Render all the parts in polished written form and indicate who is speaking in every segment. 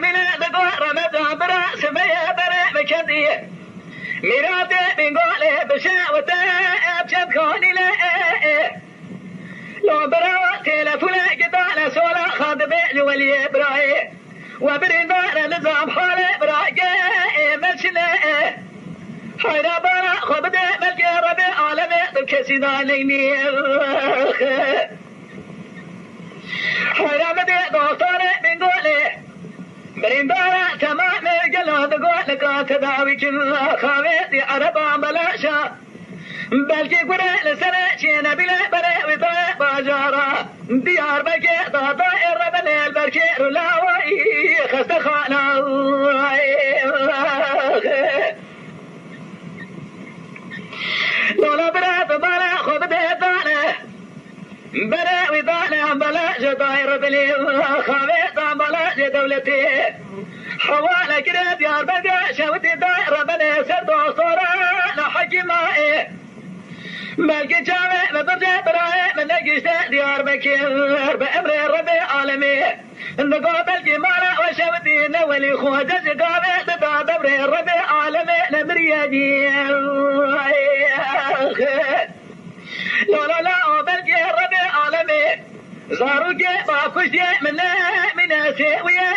Speaker 1: من دقور رمضان براس بيا برا مكديه ميراث بنقول بشاوته ابشد كوني لا لو برا تلفون قدال سولا خاد بيل ولي براي وبرين بار نظام حال براي مشنا حيرا برا خبد ملك ربي عالمي كسيدا ليني حيرا بدي دكتور بنقول برين بار تمام قالوا تقول لك تداوي كل خاوي عربا بلاشا بلكي قرأ لسنة شينا بلا برا وطاء باجارا ديار بكي طاطا الربن البركي رلاوي خست خانا لولا برا تبالا خذ بيطانا برا وطانا بلا جطاير بلي خاوي بلا جدولتي حوالك رد يار بقى شوتي داير بلا سردو صورا لحكي مائي ملكي جامع مبرجة براي من نقشت ديار بكير بأمر الرب عالمي نقول بلكي مالا وشوتي نولي خوجة قابع تبع بأمر الرب عالمي نمرياجي لا لا بلكي الرب عالمي صاروا ما كشي من سوية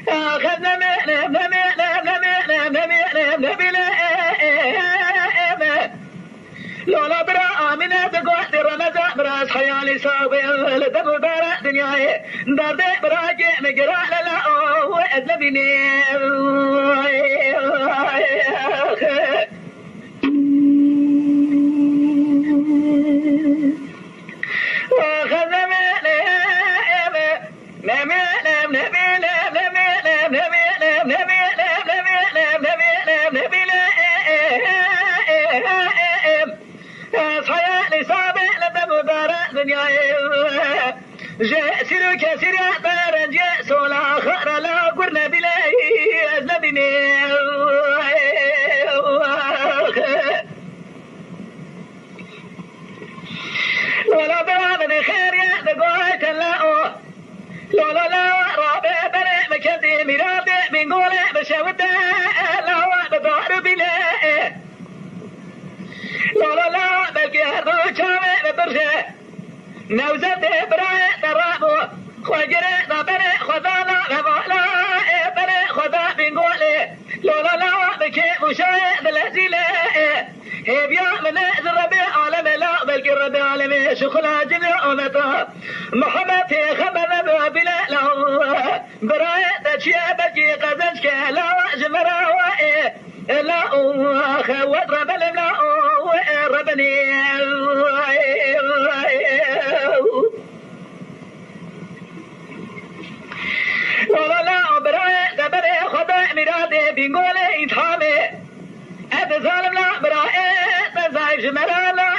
Speaker 1: أخذنا لولا برا آمنة تقول رمضان براس حيالي صابي لدم برا دنياي دارد برا جي مقرا لا وأدلبني سيرك سيرا برنجة سولا خرا لا قرنا بلاي أزلبني لولا برا خير يا دقوت لا لولا لا رابع برا مكدي مرابع بنقول بشوته لا بدور بلاي لولا لا بلكي هردو شامع ببرشة نوزت براي ترابو خجرة نبرة خدا لا غمالا برة خدا بنقولي لولا لا بكي مشاهد الهزيلة هبيا من ربي عالم لا بلكي ربي عالمي شخلا جميع أمتا محمد خبر بلا له براي تشيا بكي قزنشك لا جمرا لا خوات ربي لا ربني لولا لا براء دبر خدا مرادي بنقول إنتحامي أتظالم لا براء تزايف جمرا لا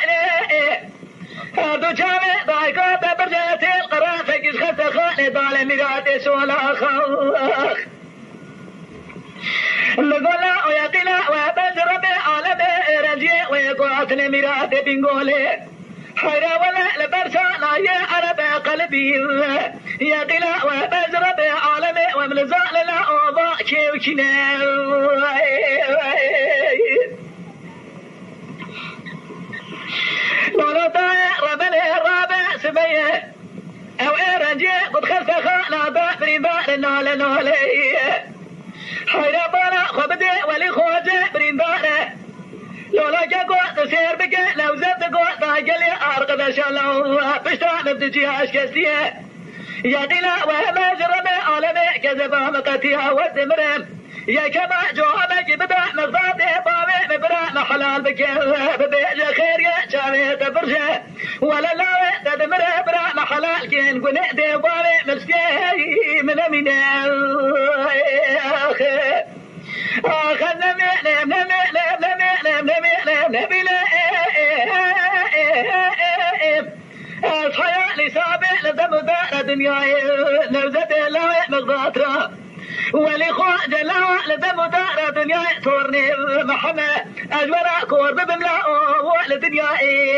Speaker 1: هادو جامع ضايقات برجات القرار فكش خست خالي ضال مرادي سولا خاخ نقول لا ويقلا وبجرب عالم رجي ويقعتني مرادي بنقولي حيرا ولا لبرشانا يا عرب قلبي يا قلا وبجرب عالمي وملزال لا أوضاع كيوكنا لولا داير ربنا الرابع سبيه أو إرنجي قد خلت خانا دافري بار نال نالي حيرا بارا خبدي ولي خوجي برين باره لولا جاكو تسير بك لو زبت قوة تاجلي أرقد شلو بشترا نبتجي أشكسيه يا قلا وهما جرب عالمي كذبا مقتيها والزمرم يا كما جوابك بدا مغضاطي بابي مبرا محلال بك ببيج خير يا شامي تفرشه ولا لا تدمر برا محلال كين قنقدي بابي ملسكي من أمين آخر أصحيا لسابع لدم دار دنياي نوزت لا مغضاطرة ولخوة جلاوة لدم دار دنياي صورني محمد أجورا كور ببملا ولدنياي